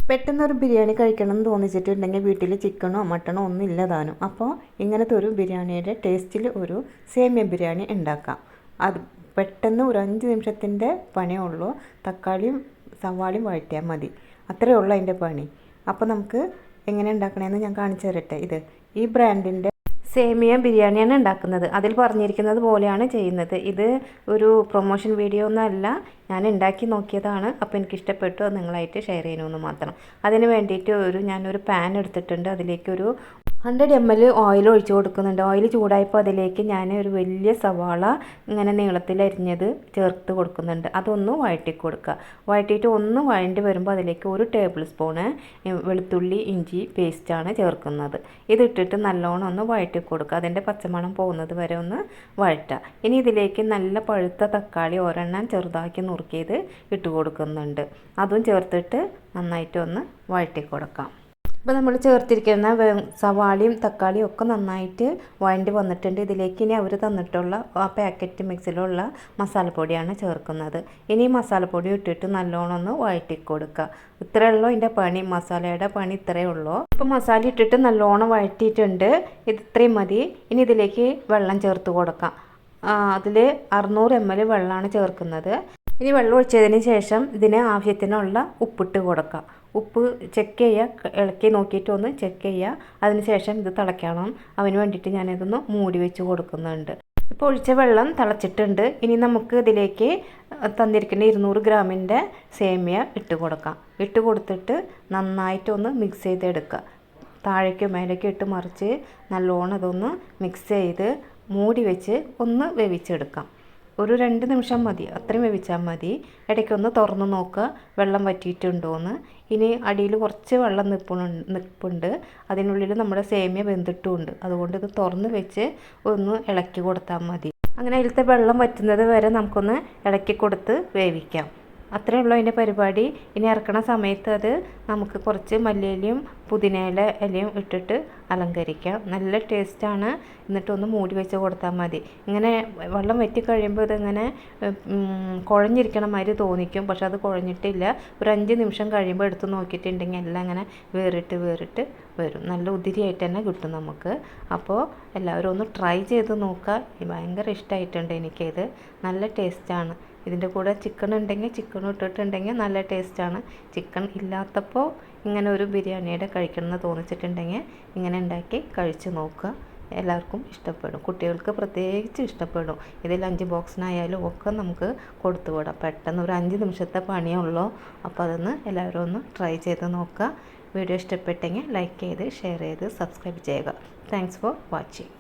പെട്ടെന്നൊരു ബിരിയാണി കഴിക്കണം എന്ന് തോന്നിച്ചിട്ടുണ്ടെങ്കിൽ വീട്ടിൽ ചിക്കനോ മട്ടണോ ഒന്നും ഇല്ലതാനും. അപ്പോൾ ഇങ്ങനത്തെ ഒരു ബിരിയാണിയുടെ ടേസ്റ്റിൽ ഒരു സേമിയ ബിരിയാണി ഉണ്ടാക്കാം. അത് പെട്ടെന്ന് ഒരു 5 നിമിഷത്തിൻ്റെ പണിയേ ഉള്ളൂ. തക്കാളിയും സവാളയും വഴറ്റിയാൽ മതി, അത്രയേ ഉള്ളൂ അതിൻ്റെ പണി. അപ്പോൾ നമുക്ക് എങ്ങനെ ഉണ്ടാക്കണമെന്ന് ഞാൻ കാണിച്ചു തരട്ടെ. ഈ ബ്രാൻഡിൻ്റെ സേമിയ ബിരിയാണിയാണ് ഉണ്ടാക്കുന്നത്. അതിൽ പറഞ്ഞിരിക്കുന്നത് പോലെയാണ് ചെയ്യുന്നത്. ഇത് ഒരു പ്രൊമോഷൻ വീഡിയോ ഒന്നുമല്ല, ഞാൻ ഉണ്ടാക്കി നോക്കിയതാണ്. അപ്പോൾ എനിക്ക് ഇഷ്ടപ്പെട്ടു, അത് നിങ്ങളായിട്ട് ഷെയർ ചെയ്യണമെന്ന് മാത്രം. അതിന് വേണ്ടിയിട്ട് ഞാനൊരു പാൻ എടുത്തിട്ടുണ്ട്. അതിലേക്കൊരു 100 ml ഓയിൽ ഒഴിച്ച് കൊടുക്കുന്നുണ്ട്. ഓയിൽ ചൂടായപ്പോൾ അതിലേക്ക് ഞാൻ ഒരു വലിയ സവാള ഇങ്ങനെ നീളത്തിൽ അരിഞ്ഞത് ചേർത്ത് കൊടുക്കുന്നുണ്ട്. അതൊന്ന് വഴറ്റി കൊടുക്കുക. വഴറ്റിയിട്ട് ഒന്ന് വഴണ്ടി വരുമ്പോൾ അതിലേക്ക് 1 ടേബിൾ സ്പൂണ് വെളുത്തുള്ളി ഇഞ്ചി പേസ്റ്റാണ് ചേർക്കുന്നത്. ഇതിട്ടിട്ട് നല്ലോണം ഒന്ന് വഴറ്റി കൊടുക്കുക. അതിൻ്റെ പച്ചമണം പോകുന്നത് വരെ ഒന്ന് വഴറ്റുക. ഇനി ഇതിലേക്ക് നല്ല പഴുത്ത തക്കാളി ഒരെണ്ണം ചെറുതാക്കി നുറുക്കിയത് ഇട്ട് കൊടുക്കുന്നുണ്ട്. അതും ചേർത്തിട്ട് നന്നായിട്ട് ഒന്ന് വഴറ്റി കൊടുക്കാം. ഇപ്പോൾ നമ്മൾ ചേർത്തിരിക്കുന്ന സവാളയും തക്കാളിയും ഒക്കെ നന്നായിട്ട് വഴണ്ടി വന്നിട്ടുണ്ട്. ഇതിലേക്ക് ഇനി അവർ തന്നിട്ടുള്ള ആ പാക്കറ്റ് മിക്സിലുള്ള മസാലപ്പൊടിയാണ് ചേർക്കുന്നത്. ഇനി മസാലപ്പൊടി ഇട്ടിട്ട് നല്ലോണം ഒന്ന് വഴറ്റി കൊടുക്കുക. ഇത്രയേ ഉള്ളൂ ഇതിൻ്റെ പണി, മസാലയുടെ പണി ഇത്രയേ ഉള്ളൂ. ഇപ്പോൾ മസാല ഇട്ടിട്ട് നല്ലോണം വഴറ്റിയിട്ടുണ്ട്. ഇത് ഇത്രയും മതി. ഇനി ഇതിലേക്ക് വെള്ളം ചേർത്ത് കൊടുക്കാം. അതിൽ 600 ml വെള്ളമാണ് ചേർക്കുന്നത്. ഇനി വെള്ളം ഒഴിച്ചതിന് ശേഷം ഇതിന് ആവശ്യത്തിനുള്ള ഉപ്പിട്ട് കൊടുക്കാം. ഉപ്പ് ചെക്ക് ചെയ്യുക, ഇളക്കി നോക്കിയിട്ട് ഒന്ന് ചെക്ക് ചെയ്യുക. അതിന് ശേഷം ഇത് തിളയ്ക്കണം. അതിന് വേണ്ടിയിട്ട് ഞാനിതൊന്ന് മൂടി വെച്ച് കൊടുക്കുന്നുണ്ട്. ഇപ്പോൾ ഒഴിച്ച വെള്ളം തിളച്ചിട്ടുണ്ട്. ഇനി നമുക്ക് ഇതിലേക്ക് തന്നിരിക്കുന്ന 200 ഗ്രാമിൻ്റെ സേമിയ ഇട്ട് കൊടുക്കാം. ഇട്ട് കൊടുത്തിട്ട് നന്നായിട്ടൊന്ന് മിക്സ് ചെയ്തെടുക്കുക. താഴേക്കും മേലേക്കും ഇട്ട് മറിച്ച് നല്ലോണം അതൊന്ന് മിക്സ് ചെയ്ത് മൂടി വെച്ച് ഒന്ന് വേവിച്ചെടുക്കാം. ഒരു 2 നിമിഷം മതി, അത്രയും വേവിച്ചാൽ മതി. ഇടയ്ക്കൊന്ന് തുറന്ന് നോക്കുക വെള്ളം വറ്റിയിട്ടുണ്ടോയെന്ന്. ഇനി അടിയിൽ കുറച്ച് വെള്ളം നിൽപ്പുണ്ട്. അതിനുള്ളിൽ നമ്മുടെ സേമിയ വെന്തിട്ടുമുണ്ട്. അതുകൊണ്ട് ഇത് തുറന്ന് വെച്ച് ഒന്ന് ഇളക്കി കൊടുത്താൽ മതി. അങ്ങനെ അതിലത്തെ വെള്ളം വറ്റുന്നത് വരെ നമുക്കൊന്ന് ഇളക്കി കൊടുത്ത് വേവിക്കാം. അത്രയേ ഉള്ളൂ അതിൻ്റെ പരിപാടി. ഇനി ഇറക്കണ സമയത്ത് അത് നമുക്ക് കുറച്ച് മല്ലിയിലയും പുതിനയില ഇലയും ഇട്ടിട്ട് അലങ്കരിക്കാം. നല്ല ടേസ്റ്റാണ്. എന്നിട്ടൊന്ന് മൂടി വെച്ച് കൊടുത്താൽ മതി. ഇങ്ങനെ വെള്ളം വറ്റി കഴിയുമ്പോൾ ഇതിങ്ങനെ കുഴഞ്ഞിരിക്കണ മാതിരി തോന്നിക്കും, പക്ഷെ അത് കുഴഞ്ഞിട്ടില്ല. ഒരു 5 നിമിഷം കഴിയുമ്പോൾ എടുത്ത് നോക്കിയിട്ടുണ്ടെങ്കിൽ എല്ലാം ഇങ്ങനെ വേറിട്ട് വരും. നല്ല ഉതിരിയായിട്ട് തന്നെ കിട്ടും നമുക്ക്. അപ്പോൾ എല്ലാവരും ഒന്ന് ട്രൈ ചെയ്ത് നോക്കുക. ഭയങ്കര ഇഷ്ടമായിട്ടുണ്ട് എനിക്കിത്. നല്ല ടേസ്റ്റാണ്. ഇതിൻ്റെ കൂടെ ചിക്കൻ ഉണ്ടെങ്കിൽ ചിക്കനും ഇട്ടിട്ടുണ്ടെങ്കിൽ നല്ല ടേസ്റ്റാണ്. ചിക്കൻ ഇല്ലാത്തപ്പോൾ ഇങ്ങനെ ഒരു ബിരിയാണിയുടെ കഴിക്കണമെന്ന് തോന്നിച്ചിട്ടുണ്ടെങ്കിൽ ഇങ്ങനെ ഉണ്ടാക്കി കഴിച്ച് നോക്കുക. എല്ലാവർക്കും ഇഷ്ടപ്പെടും. കുട്ടികൾക്ക് പ്രത്യേകിച്ച് ഇഷ്ടപ്പെടും. ഇതിൽ 5 ബോക്സിനായാലും ഒക്കെ നമുക്ക് കൊടുത്തു വിടാം. പെട്ടെന്ന് ഒരു 5 നിമിഷത്തെ പണിയേ ഉള്ളൂ. അപ്പോൾ അതൊന്ന് എല്ലാവരും ഒന്ന് ട്രൈ ചെയ്ത് നോക്കുക. വീഡിയോ ഇഷ്ടപ്പെട്ടെങ്കിൽ ലൈക്ക് ചെയ്ത് ഷെയർ ചെയ്ത് സബ്സ്ക്രൈബ് ചെയ്യുക. Thanks for watching.